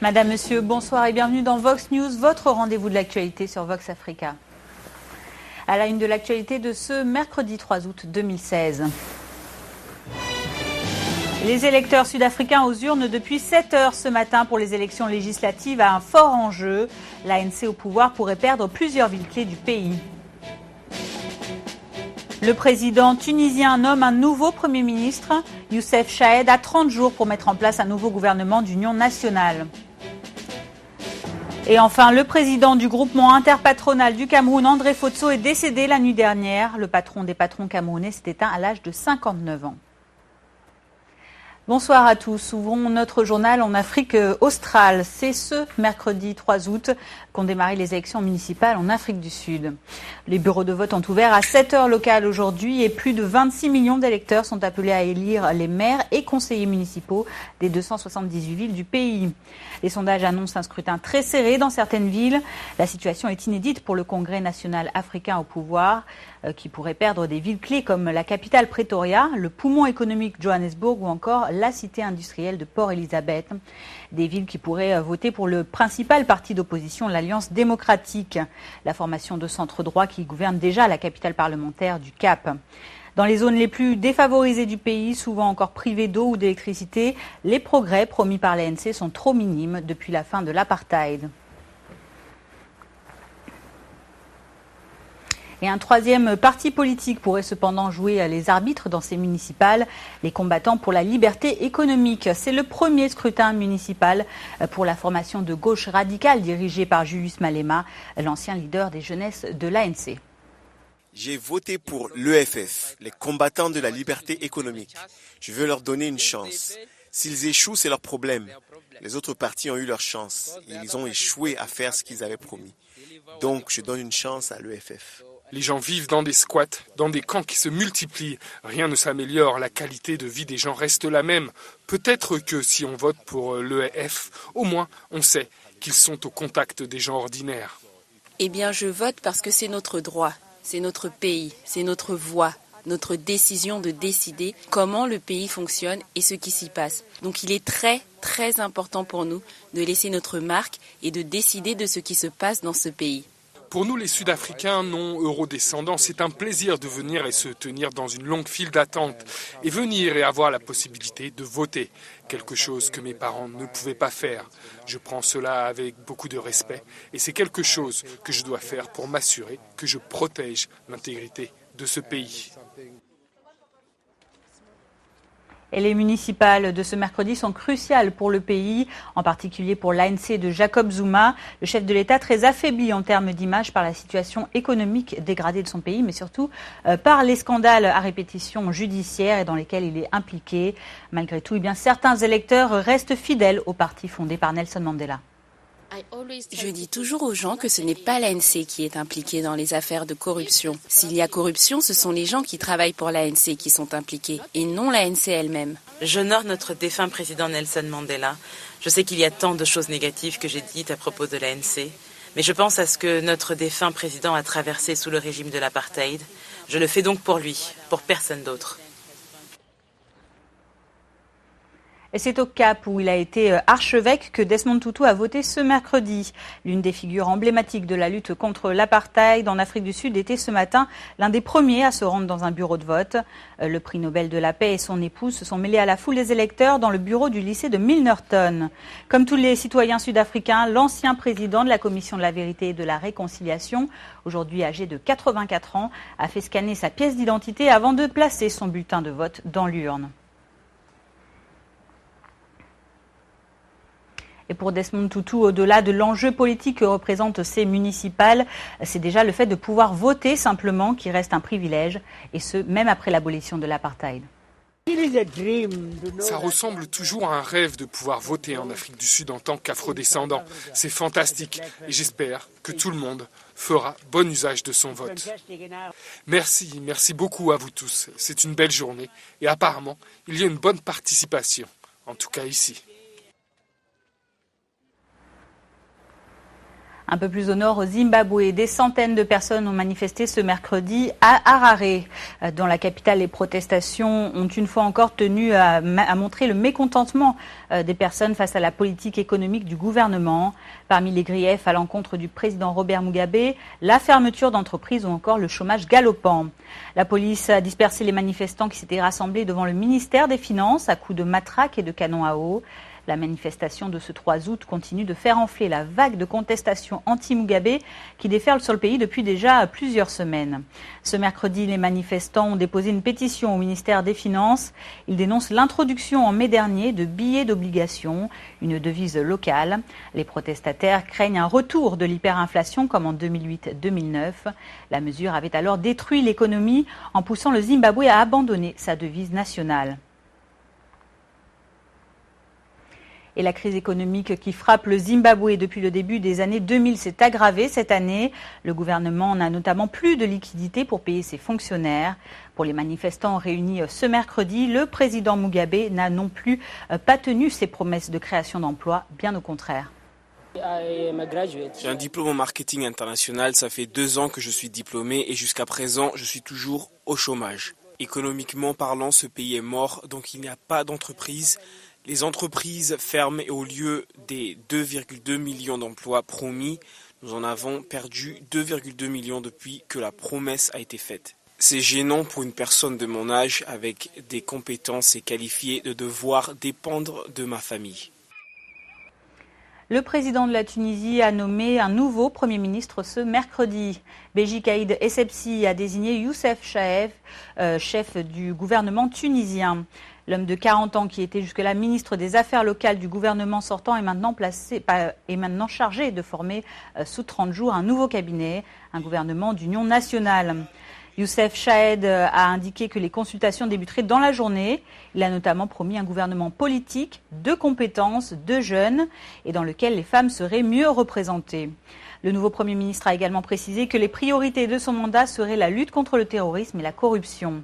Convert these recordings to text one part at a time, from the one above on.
Madame, Monsieur, bonsoir et bienvenue dans Vox News, votre rendez-vous de l'actualité sur Vox Africa. À la une de l'actualité de ce mercredi 3 août 2016. Les électeurs sud-africains aux urnes depuis 7 heures ce matin pour les élections législatives a un fort enjeu. L'ANC au pouvoir pourrait perdre plusieurs villes clés du pays. Le président tunisien nomme un nouveau Premier ministre. Youssef Chahed a 30 jours pour mettre en place un nouveau gouvernement d'union nationale. Et enfin, le président du groupement interpatronal du Cameroun, André Fotso, est décédé la nuit dernière. Le patron des patrons camerounais s'est éteint à l'âge de 59 ans. Bonsoir à tous. Ouvrons notre journal en Afrique australe. C'est ce mercredi 3 août qu'ont démarré les élections municipales en Afrique du Sud. Les bureaux de vote ont ouvert à 7 heures locales aujourd'hui et plus de 26 millions d'électeurs sont appelés à élire les maires et conseillers municipaux des 278 villes du pays. Les sondages annoncent un scrutin très serré dans certaines villes. La situation est inédite pour le Congrès national africain au pouvoir, qui pourrait perdre des villes clés comme la capitale Pretoria, le poumon économique Johannesburg ou encore la cité industrielle de Port Elizabeth. Des villes qui pourraient voter pour le principal parti d'opposition, l'Alliance démocratique, la formation de centre-droit qui gouverne déjà la capitale parlementaire du Cap. Dans les zones les plus défavorisées du pays, souvent encore privées d'eau ou d'électricité, les progrès promis par l'ANC sont trop minimes depuis la fin de l'apartheid. Et un troisième parti politique pourrait cependant jouer les arbitres dans ces municipales, les combattants pour la liberté économique. C'est le premier scrutin municipal pour la formation de gauche radicale dirigée par Julius Malema, l'ancien leader des jeunesses de l'ANC. J'ai voté pour l'EFF, les combattants de la liberté économique. Je veux leur donner une chance. S'ils échouent, c'est leur problème. Les autres partis ont eu leur chance. Ils ont échoué à faire ce qu'ils avaient promis. Donc, je donne une chance à l'EFF. Les gens vivent dans des squats, dans des camps qui se multiplient. Rien ne s'améliore, la qualité de vie des gens reste la même. Peut-être que si on vote pour l'EFF, au moins on sait qu'ils sont au contact des gens ordinaires. Eh bien, je vote parce que c'est notre droit, c'est notre pays, c'est notre voix, notre décision de décider comment le pays fonctionne et ce qui s'y passe. Donc il est très, très important pour nous de laisser notre marque et de décider de ce qui se passe dans ce pays. Pour nous, les Sud-Africains non eurodescendants, c'est un plaisir de venir et se tenir dans une longue file d'attente et venir et avoir la possibilité de voter, quelque chose que mes parents ne pouvaient pas faire. Je prends cela avec beaucoup de respect et c'est quelque chose que je dois faire pour m'assurer que je protège l'intégrité de ce pays. Et les municipales de ce mercredi sont cruciales pour le pays, en particulier pour l'ANC de Jacob Zuma, le chef de l'État très affaibli en termes d'image par la situation économique dégradée de son pays, mais surtout par les scandales à répétition judiciaires et dans lesquels il est impliqué. Malgré tout, certains électeurs restent fidèles au parti fondé par Nelson Mandela. Je dis toujours aux gens que ce n'est pas l'ANC qui est impliquée dans les affaires de corruption. S'il y a corruption, ce sont les gens qui travaillent pour l'ANC qui sont impliqués, et non l'ANC elle-même. J'honore notre défunt président Nelson Mandela. Je sais qu'il y a tant de choses négatives que j'ai dites à propos de l'ANC, mais je pense à ce que notre défunt président a traversé sous le régime de l'apartheid. Je le fais donc pour lui, pour personne d'autre. Et c'est au Cap où il a été archevêque que Desmond Tutu a voté ce mercredi. L'une des figures emblématiques de la lutte contre l'apartheid en Afrique du Sud était ce matin l'un des premiers à se rendre dans un bureau de vote. Le prix Nobel de la paix et son épouse se sont mêlés à la foule des électeurs dans le bureau du lycée de Milnerton. Comme tous les citoyens sud-africains, l'ancien président de la Commission de la vérité et de la réconciliation, aujourd'hui âgé de 84 ans, a fait scanner sa pièce d'identité avant de placer son bulletin de vote dans l'urne. Et pour Desmond Tutu, au-delà de l'enjeu politique que représentent ces municipales, c'est déjà le fait de pouvoir voter simplement qui reste un privilège, et ce, même après l'abolition de l'apartheid. Ça ressemble toujours à un rêve de pouvoir voter en Afrique du Sud en tant qu'afrodescendant. C'est fantastique et j'espère que tout le monde fera bon usage de son vote. Merci beaucoup à vous tous. C'est une belle journée et apparemment, il y a une bonne participation, en tout cas ici. Un peu plus au nord, au Zimbabwe, des centaines de personnes ont manifesté ce mercredi à Harare. Dans la capitale, les protestations ont une fois encore tenu à montrer le mécontentement des personnes face à la politique économique du gouvernement. Parmi les griefs à l'encontre du président Robert Mugabe, la fermeture d'entreprises ou encore le chômage galopant. La police a dispersé les manifestants qui s'étaient rassemblés devant le ministère des Finances à coups de matraques et de canons à eau. La manifestation de ce 3 août continue de faire enfler la vague de contestation anti-Mugabe qui déferle sur le pays depuis déjà plusieurs semaines. Ce mercredi, les manifestants ont déposé une pétition au ministère des Finances. Ils dénoncent l'introduction en mai dernier de billets d'obligation, une devise locale. Les protestataires craignent un retour de l'hyperinflation comme en 2008-2009. La mesure avait alors détruit l'économie en poussant le Zimbabwe à abandonner sa devise nationale. Et la crise économique qui frappe le Zimbabwe depuis le début des années 2000 s'est aggravée cette année. Le gouvernement n'a notamment plus de liquidités pour payer ses fonctionnaires. Pour les manifestants réunis ce mercredi, le président Mugabe n'a non plus pas tenu ses promesses de création d'emplois, bien au contraire. J'ai un diplôme en marketing international, ça fait 2 ans que je suis diplômé et jusqu'à présent, je suis toujours au chômage. Économiquement parlant, ce pays est mort, donc il n'y a pas d'entreprise. Les entreprises ferment et au lieu des 2,2 millions d'emplois promis, nous en avons perdu 2,2 millions depuis que la promesse a été faite. C'est gênant pour une personne de mon âge avec des compétences et qualifiée de devoir dépendre de ma famille. Le président de la Tunisie a nommé un nouveau Premier ministre ce mercredi. Béji Caïd Essebsi a désigné Youssef Chahed, chef du gouvernement tunisien. L'homme de 40 ans qui était jusque-là ministre des Affaires locales du gouvernement sortant est maintenant chargé de former sous 30 jours un nouveau cabinet, un gouvernement d'union nationale. Youssef Chahed a indiqué que les consultations débuteraient dans la journée. Il a notamment promis un gouvernement politique, de compétences, de jeunes et dans lequel les femmes seraient mieux représentées. Le nouveau Premier ministre a également précisé que les priorités de son mandat seraient la lutte contre le terrorisme et la corruption.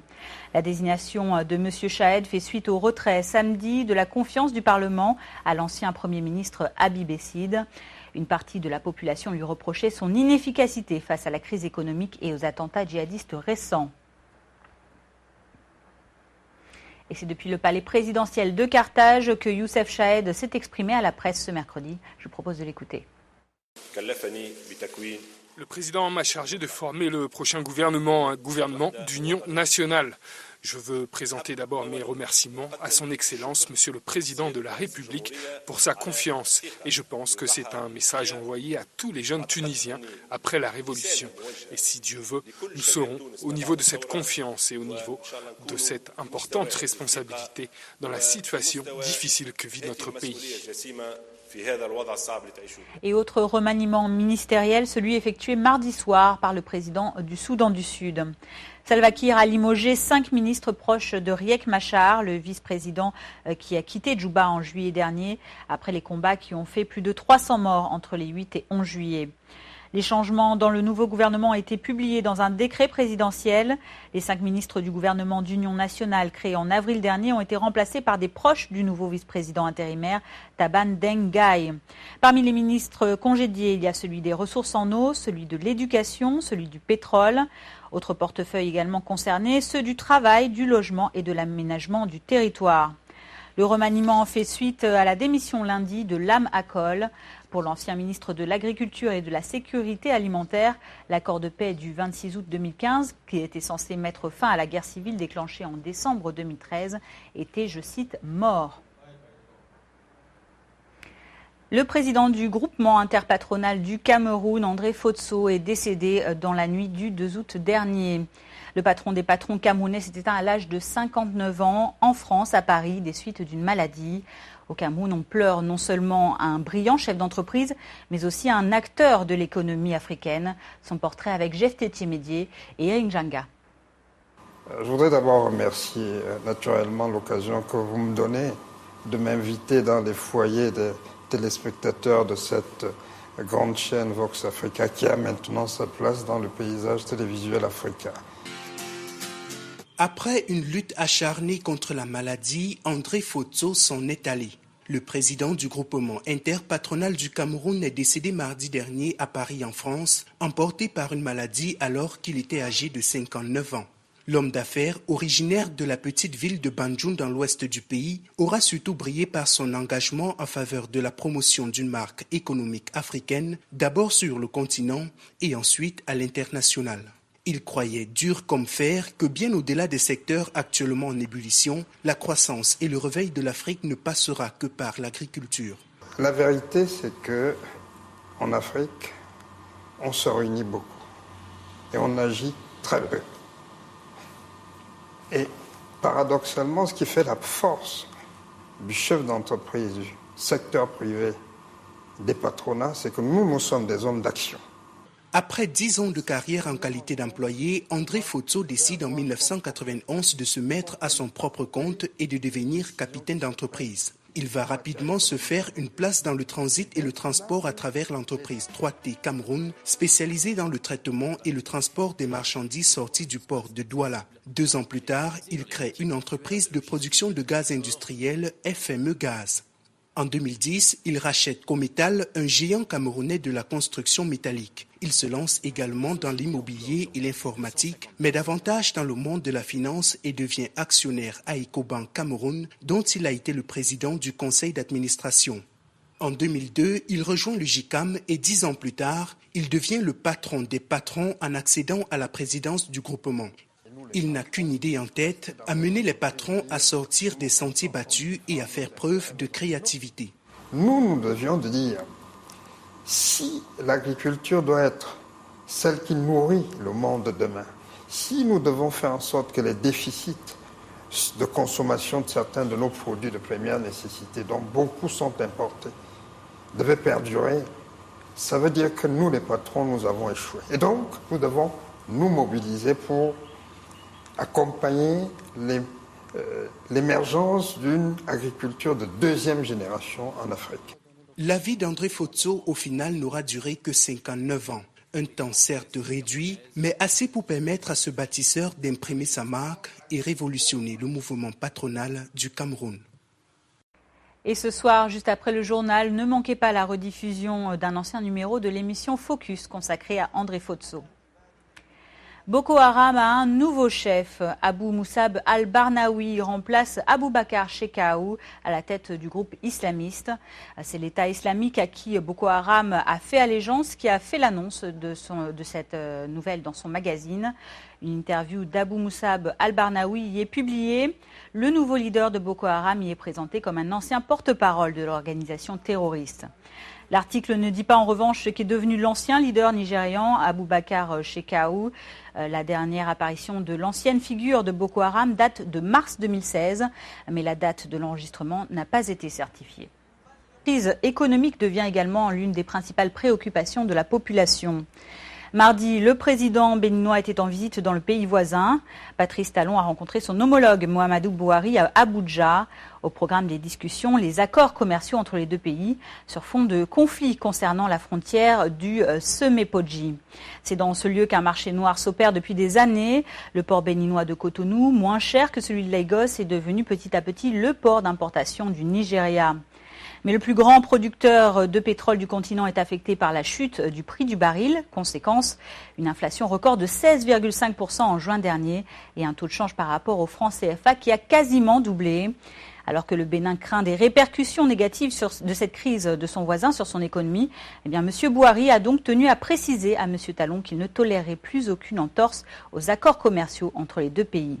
La désignation de M. Chahed fait suite au retrait samedi de la confiance du Parlement à l'ancien Premier ministre Habib Essid. Une partie de la population lui reprochait son inefficacité face à la crise économique et aux attentats djihadistes récents. Et c'est depuis le palais présidentiel de Carthage que Youssef Chahed s'est exprimé à la presse ce mercredi. Je vous propose de l'écouter. Le président m'a chargé de former le prochain gouvernement, un gouvernement d'union nationale. Je veux présenter d'abord mes remerciements à son Excellence, Monsieur le Président de la République, pour sa confiance. Et je pense que c'est un message envoyé à tous les jeunes Tunisiens après la Révolution. Et si Dieu veut, nous serons au niveau de cette confiance et au niveau de cette importante responsabilité dans la situation difficile que vit notre pays. Et autre remaniement ministériel, celui effectué mardi soir par le président du Soudan du Sud. Salva Kiir a limogé 5 ministres proches de Riek Machar, le vice-président qui a quitté Djouba en juillet dernier, après les combats qui ont fait plus de 300 morts entre les 8 et 11 juillet. Les changements dans le nouveau gouvernement ont été publiés dans un décret présidentiel. Les 5 ministres du gouvernement d'union nationale créé en avril dernier ont été remplacés par des proches du nouveau vice-président intérimaire Taban Deng Gai. Parmi les ministres congédiés, il y a celui des ressources en eau, celui de l'éducation, celui du pétrole. Autres portefeuilles également concernés, ceux du travail, du logement et de l'aménagement du territoire. Le remaniement fait suite à la démission lundi de Lam Akol. Pour l'ancien ministre de l'Agriculture et de la Sécurité alimentaire, l'accord de paix du 26 août 2015, qui était censé mettre fin à la guerre civile déclenchée en décembre 2013, était, je cite, mort. Le président du groupement interpatronal du Cameroun, André Fotso, est décédé dans la nuit du 2 août dernier. Le patron des patrons camerounais s'est éteint à l'âge de 59 ans en France, à Paris, des suites d'une maladie. Au Cameroun, on pleure non seulement un brillant chef d'entreprise, mais aussi un acteur de l'économie africaine. Son portrait avec Jeff Tétier-Médier et Eric Janga. Je voudrais d'abord remercier naturellement l'occasion que vous me donnez de m'inviter dans les foyers des téléspectateurs de cette grande chaîne Vox Africa qui a maintenant sa place dans le paysage télévisuel africain. Après une lutte acharnée contre la maladie, André Fotso s'en est allé. Le président du groupement interpatronal du Cameroun est décédé mardi dernier à Paris en France, emporté par une maladie alors qu'il était âgé de 59 ans. L'homme d'affaires, originaire de la petite ville de Banjul dans l'ouest du pays, aura surtout brillé par son engagement en faveur de la promotion d'une marque économique africaine, d'abord sur le continent et ensuite à l'international. Il croyait dur comme fer que bien au-delà des secteurs actuellement en ébullition, la croissance et le réveil de l'Afrique ne passera que par l'agriculture. La vérité, c'est que en Afrique, on se réunit beaucoup et on agit très peu. Et paradoxalement, ce qui fait la force du chef d'entreprise, du secteur privé, des patronats, c'est que nous sommes des hommes d'action. Après 10 ans de carrière en qualité d'employé, André Fotso décide en 1991 de se mettre à son propre compte et de devenir capitaine d'entreprise. Il va rapidement se faire une place dans le transit et le transport à travers l'entreprise 3T Cameroun, spécialisée dans le traitement et le transport des marchandises sorties du port de Douala. 2 ans plus tard, il crée une entreprise de production de gaz industriel, FME Gaz. En 2010, il rachète Cometal, un géant camerounais de la construction métallique. Il se lance également dans l'immobilier et l'informatique, mais davantage dans le monde de la finance et devient actionnaire à Ecobank Cameroun, dont il a été le président du conseil d'administration. En 2002, il rejoint le JICAM et 10 ans plus tard, il devient le patron des patrons en accédant à la présidence du groupement. Il n'a qu'une idée en tête, amener les patrons à sortir des sentiers battus et à faire preuve de créativité. Nous devions dire, si l'agriculture doit être celle qui nourrit le monde de demain, si nous devons faire en sorte que les déficits de consommation de certains de nos produits de première nécessité, dont beaucoup sont importés, devaient perdurer, ça veut dire que nous, les patrons, nous avons échoué. Et donc, nous devons nous mobiliser pour accompagner l'émergence d'une agriculture de 2e génération en Afrique. La vie d'André Fotso, au final, n'aura duré que 59 ans. Un temps certes réduit, mais assez pour permettre à ce bâtisseur d'imprimer sa marque et révolutionner le mouvement patronal du Cameroun. Et ce soir, juste après le journal, ne manquez pas la rediffusion d'un ancien numéro de l'émission Focus consacrée à André Fotso. Boko Haram a un nouveau chef. Abou Moussab al-Barnaoui remplace Aboubacar Shekau à la tête du groupe islamiste. C'est l'État islamique à qui Boko Haram a fait allégeance qui a fait l'annonce de cette nouvelle dans son magazine. Une interview d'Abou Moussab al-Barnaoui y est publiée. Le nouveau leader de Boko Haram y est présenté comme un ancien porte-parole de l'organisation terroriste. L'article ne dit pas en revanche ce qu'est devenu l'ancien leader nigérian, Aboubacar Shekau. La dernière apparition de l'ancienne figure de Boko Haram date de mars 2016, mais la date de l'enregistrement n'a pas été certifiée. La crise économique devient également l'une des principales préoccupations de la population. Mardi, le président béninois était en visite dans le pays voisin. Patrice Talon a rencontré son homologue Mohamedou Bouhari à Abuja. Au programme des discussions, les accords commerciaux entre les deux pays sur fond de conflits concernant la frontière du Semepoji. C'est dans ce lieu qu'un marché noir s'opère depuis des années. Le port béninois de Cotonou, moins cher que celui de Lagos, est devenu petit à petit le port d'importation du Nigeria. Mais le plus grand producteur de pétrole du continent est affecté par la chute du prix du baril. Conséquence, une inflation record de 16,5% en juin dernier et un taux de change par rapport au franc CFA qui a quasiment doublé. Alors que le Bénin craint des répercussions négatives de cette crise de son voisin sur son économie, M. Bouhari a donc tenu à préciser à M. Talon qu'il ne tolérerait plus aucune entorse aux accords commerciaux entre les deux pays.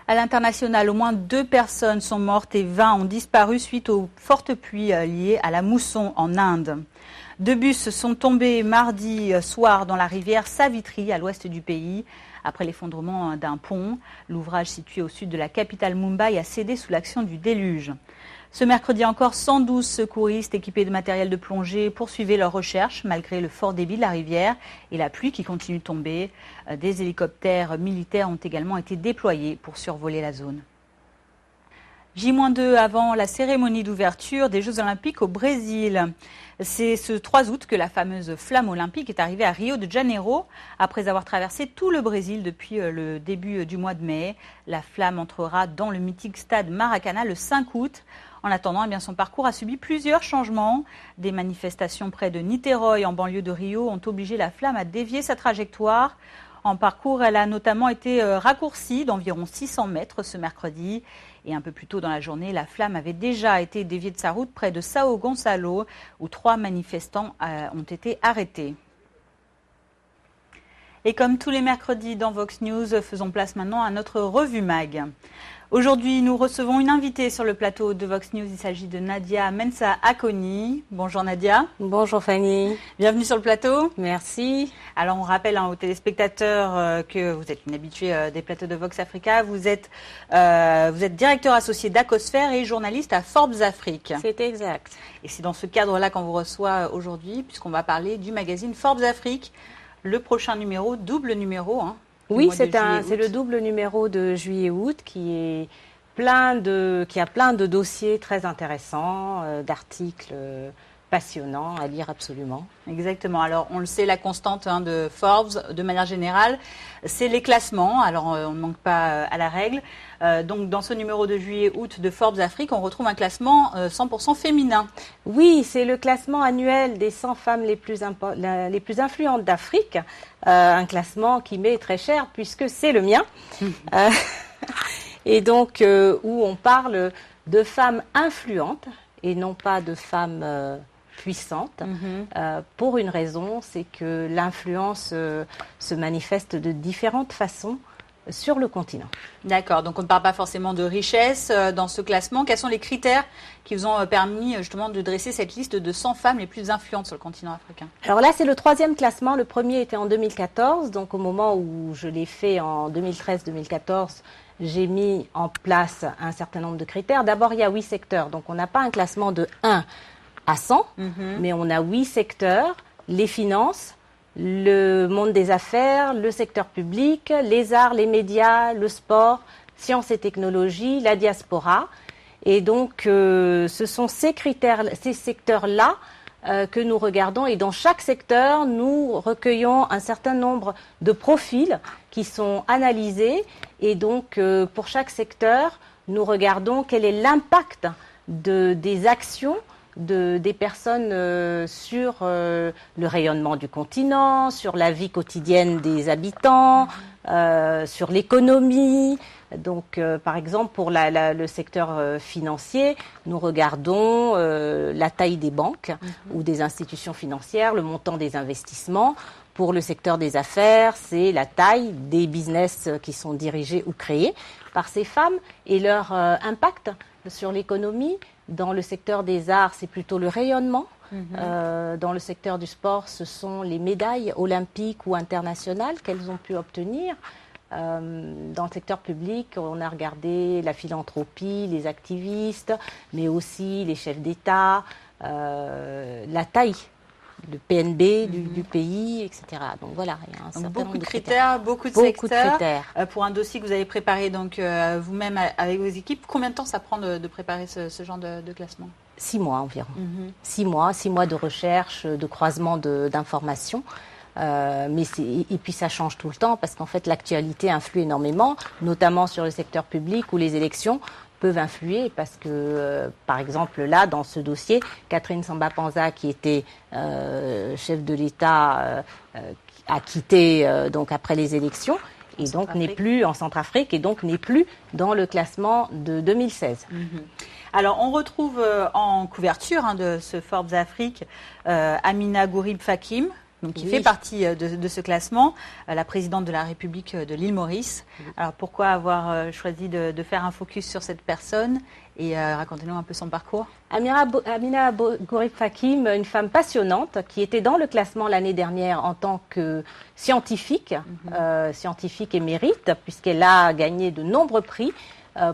À l'international, au moins 2 personnes sont mortes et 20 ont disparu suite aux fortes pluies liées à la mousson en Inde. 2 bus sont tombés mardi soir dans la rivière Savitri à l'ouest du pays. Après l'effondrement d'un pont, l'ouvrage situé au sud de la capitale Mumbai a cédé sous l'action du déluge. Ce mercredi encore, 112 secouristes équipés de matériel de plongée poursuivaient leurs recherches malgré le fort débit de la rivière et la pluie qui continue de tomber. Des hélicoptères militaires ont également été déployés pour survoler la zone. J-2 avant la cérémonie d'ouverture des Jeux Olympiques au Brésil. C'est ce 3 août que la fameuse flamme olympique est arrivée à Rio de Janeiro. Après avoir traversé tout le Brésil depuis le début du mois de mai, la flamme entrera dans le mythique stade Maracanã le 5 août. En attendant, son parcours a subi plusieurs changements. Des manifestations près de Niterói, en banlieue de Rio, ont obligé la flamme à dévier sa trajectoire. En parcours, elle a notamment été raccourcie d'environ 600 mètres ce mercredi. Et un peu plus tôt dans la journée, la flamme avait déjà été déviée de sa route près de São Gonçalo, où 3 manifestants ont été arrêtés. Et comme tous les mercredis dans Vox News, faisons place maintenant à notre revue mag. Aujourd'hui, nous recevons une invitée sur le plateau de Vox News. Il s'agit de Nadia Mensah Akoni. Bonjour Nadia. Bonjour Fanny. Bienvenue sur le plateau. Merci. Alors on rappelle aux téléspectateurs que vous êtes une habituée des plateaux de Vox Africa. Vous êtes directeur associé d'Acosphère et journaliste à Forbes Afrique. C'est exact. Et c'est dans ce cadre-là qu'on vous reçoit aujourd'hui, puisqu'on va parler du magazine Forbes Afrique, le prochain numéro, double numéro. Oui, c'est le double numéro de juillet-août qui a plein de dossiers très intéressants, d'articles passionnants à lire absolument. Exactement. Alors, on le sait, la constante de Forbes, de manière générale, c'est les classements. Alors, on ne manque pas à la règle. Donc, dans ce numéro de juillet-août de Forbes Afrique, on retrouve un classement 100% féminin. Oui, c'est le classement annuel des 100 femmes les plus influentes d'Afrique. Un classement qui m'est très cher puisque c'est le mien. Et donc, où on parle de femmes influentes et non pas de femmes puissante, pour une raison, c'est que l'influence se manifeste de différentes façons sur le continent. D'accord, donc on ne parle pas forcément de richesse dans ce classement. Quels sont les critères qui vous ont permis justement de dresser cette liste de 100 femmes les plus influentes sur le continent africain? Alors là, c'est le 3e classement. Le premier était en 2014, donc au moment où je l'ai fait en 2013-2014, j'ai mis en place un certain nombre de critères. D'abord, il y a 8 secteurs, donc on n'a pas un classement de 1 à 100, mais on a 8 secteurs, les finances, le monde des affaires, le secteur public, les arts, les médias, le sport, sciences et technologies, la diaspora. Et donc, ce sont ces secteurs-là que nous regardons. Et dans chaque secteur, nous recueillons un certain nombre de profils qui sont analysés. Et donc, pour chaque secteur, nous regardons quel est l'impact des actions des personnes sur le rayonnement du continent, sur la vie quotidienne des habitants, sur l'économie. Donc, par exemple, pour le secteur financier, nous regardons la taille des banques ou des institutions financières, le montant des investissements. Pour le secteur des affaires, c'est la taille des business qui sont dirigés ou créés par ces femmes et leur impact sur l'économie. Dans le secteur des arts, c'est plutôt le rayonnement. Dans le secteur du sport, ce sont les médailles olympiques ou internationales qu'elles ont pu obtenir. Dans le secteur public, on a regardé la philanthropie, les activistes, mais aussi les chefs d'État, la taille, le PNB du pays, etc. Donc voilà, il y a un certain beaucoup nombre de critères, beaucoup de secteurs. Pour un dossier que vous avez préparé donc vous-même avec vos équipes, combien de temps ça prend de préparer ce genre de classement? 6 mois environ. 6 mois de recherche, de croisement d'informations. Et puis ça change tout le temps parce qu'en fait l'actualité influe énormément, notamment sur le secteur public où les élections peuvent influer parce que, par exemple, là, dans ce dossier, Catherine Samba-Panza, qui était chef de l'État, a quitté donc après les élections et donc n'est plus en Centrafrique et donc n'est plus dans le classement de 2016. Alors, on retrouve en couverture de ce Forbes Afrique Amina Gourib-Fakim, donc qui fait partie de ce classement, la présidente de la République de l'île Maurice. Alors pourquoi avoir choisi de faire un focus sur cette personne et racontez-nous un peu son parcours. Amina Gourib-Fakim, une femme passionnante qui était dans le classement l'année dernière en tant que scientifique, scientifique émérite, puisqu'elle a gagné de nombreux prix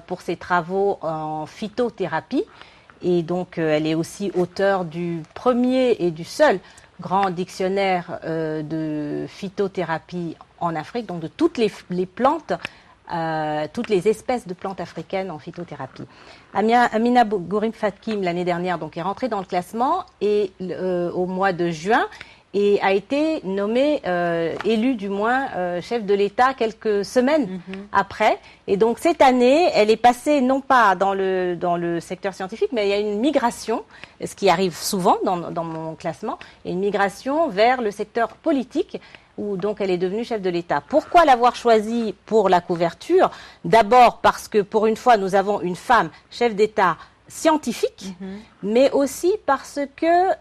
pour ses travaux en phytothérapie. Et donc elle est aussi auteure du premier et du seul grand dictionnaire de phytothérapie en Afrique, donc de toutes les plantes toutes les espèces de plantes africaines en phytothérapie. Amina Gurib Fakim, l'année dernière, donc, est rentrée dans le classement et, au mois de juin et a été nommée, élue du moins, chef de l'État quelques semaines après. Et donc cette année, elle est passée non pas dans le secteur scientifique, mais il y a une migration, ce qui arrive souvent dans mon classement, et une migration vers le secteur politique, où donc elle est devenue chef de l'État. Pourquoi l'avoir choisie pour la couverture? D'abord parce que pour une fois, nous avons une femme chef d'État scientifique, mais aussi parce que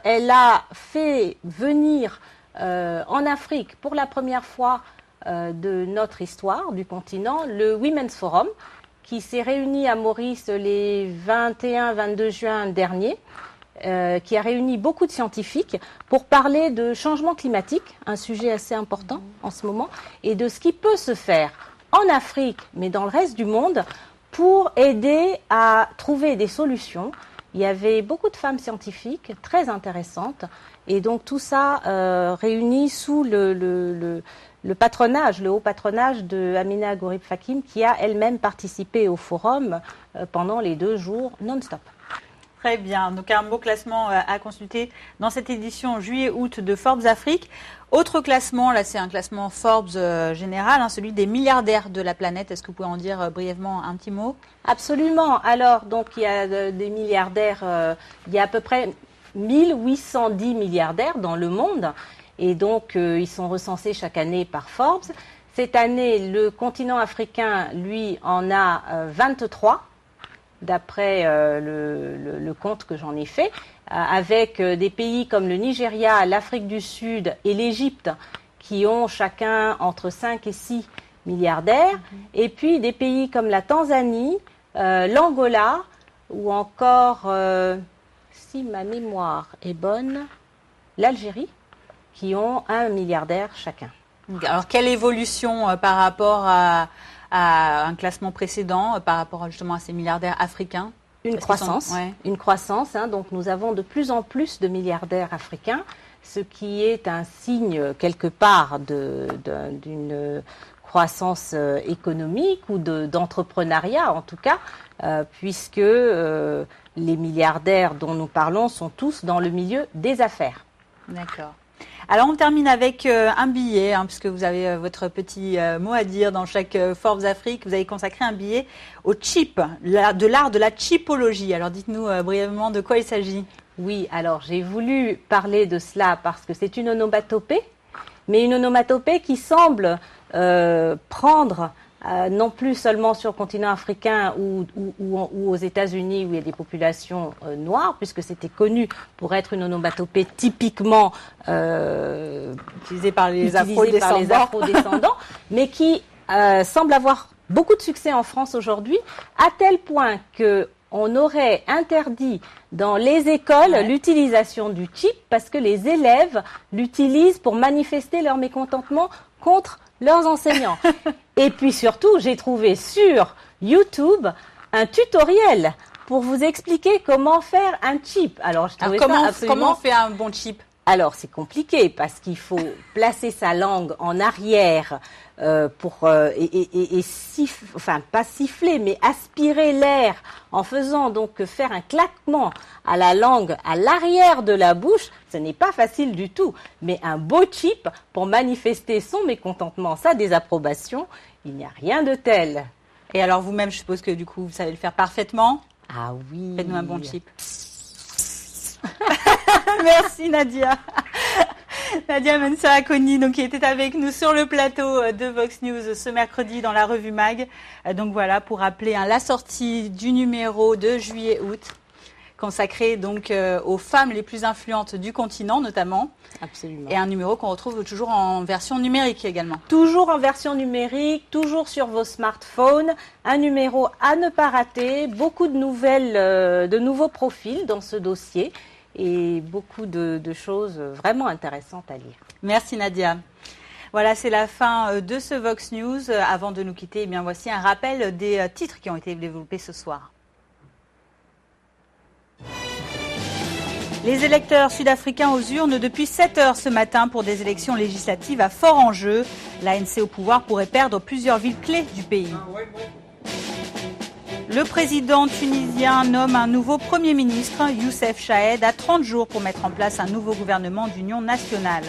elle a fait venir en Afrique pour la première fois de notre histoire, du continent, le Women's Forum, qui s'est réuni à Maurice les 21-22 juin dernier, qui a réuni beaucoup de scientifiques pour parler de changement climatique, un sujet assez important en ce moment, et de ce qui peut se faire en Afrique, mais dans le reste du monde, pour aider à trouver des solutions. Il y avait beaucoup de femmes scientifiques très intéressantes, et donc tout ça réuni sous le patronage, le haut patronage de Amina Gurib Fakim, qui a elle-même participé au forum pendant les 2 jours non-stop. Très bien, donc un beau classement à consulter dans cette édition juillet-août de Forbes Afrique. Autre classement, là c'est un classement Forbes général, celui des milliardaires de la planète. Est-ce que vous pouvez en dire brièvement un petit mot? Absolument. Alors, donc il y a des milliardaires, il y a à peu près 1810 milliardaires dans le monde, et donc ils sont recensés chaque année par Forbes. Cette année, le continent africain, lui, en a 23. D'après le compte que j'en ai fait, avec des pays comme le Nigeria, l'Afrique du Sud et l'Égypte, qui ont chacun entre 5 et 6 milliardaires, et puis des pays comme la Tanzanie, l'Angola, ou encore, si ma mémoire est bonne, l'Algérie, qui ont 1 milliardaire chacun. Alors, quelle évolution par rapport à un classement précédent, par rapport justement à ces milliardaires africains? Une croissance, une croissance. Donc nous avons de plus en plus de milliardaires africains, ce qui est un signe quelque part d'une croissance économique ou d'entrepreneuriat en tout cas, puisque les milliardaires dont nous parlons sont tous dans le milieu des affaires. D'accord. Alors on termine avec un billet, puisque vous avez votre petit mot à dire dans chaque Forbes Afrique. Vous avez consacré un billet au chip, de l'art de la chipologie. Alors dites-nous brièvement de quoi il s'agit. Oui, alors j'ai voulu parler de cela parce que c'est une onomatopée, mais une onomatopée qui semble prendre non plus seulement sur le continent africain ou aux États-Unis où il y a des populations noires, puisque c'était connu pour être une onomatopée typiquement utilisée par les afro-descendants, mais qui semble avoir beaucoup de succès en France aujourd'hui, à tel point qu'on aurait interdit dans les écoles l'utilisation du chip parce que les élèves l'utilisent pour manifester leur mécontentement contre leurs enseignants. Et puis surtout, j'ai trouvé sur YouTube un tutoriel pour vous expliquer comment faire un chip. Alors, comment on fait un bon chip? Alors, c'est compliqué parce qu'il faut placer sa langue en arrière pas siffler, mais aspirer l'air en faisant donc faire un claquement à la langue à l'arrière de la bouche. Ce n'est pas facile du tout, mais un beau chip pour manifester son mécontentement, sa désapprobation, il n'y a rien de tel. Et alors vous-même, je suppose que du coup, vous savez le faire parfaitement? Ah oui. Faites-nous un bon chip. Merci Nadia. Nadia Mensah-Akoni, donc qui était avec nous sur le plateau de Vox News ce mercredi dans la revue Mag. Donc voilà, pour rappeler la sortie du numéro de juillet-août, consacré donc aux femmes les plus influentes du continent notamment. Absolument. Et un numéro qu'on retrouve toujours en version numérique également. Toujours en version numérique, toujours sur vos smartphones. Un numéro à ne pas rater, beaucoup de nouveaux profils dans ce dossier. Et beaucoup de choses vraiment intéressantes à lire. Merci Nadia. Voilà, c'est la fin de ce Vox News. Avant de nous quitter, voici un rappel des titres qui ont été développés ce soir. Les électeurs sud-africains aux urnes depuis 7 heures ce matin pour des élections législatives à fort enjeu. L'ANC au pouvoir pourrait perdre plusieurs villes clés du pays. Le président tunisien nomme un nouveau Premier ministre, Youssef Chahed, à 30 jours pour mettre en place un nouveau gouvernement d'union nationale.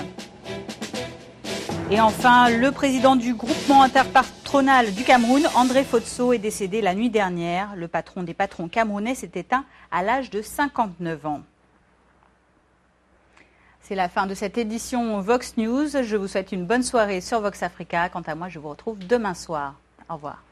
Et enfin, le président du groupement interpatronal du Cameroun, André Fotso, est décédé la nuit dernière. Le patron des patrons camerounais s'est éteint à l'âge de 59 ans. C'est la fin de cette édition Vox News. Je vous souhaite une bonne soirée sur Vox Africa. Quant à moi, je vous retrouve demain soir. Au revoir.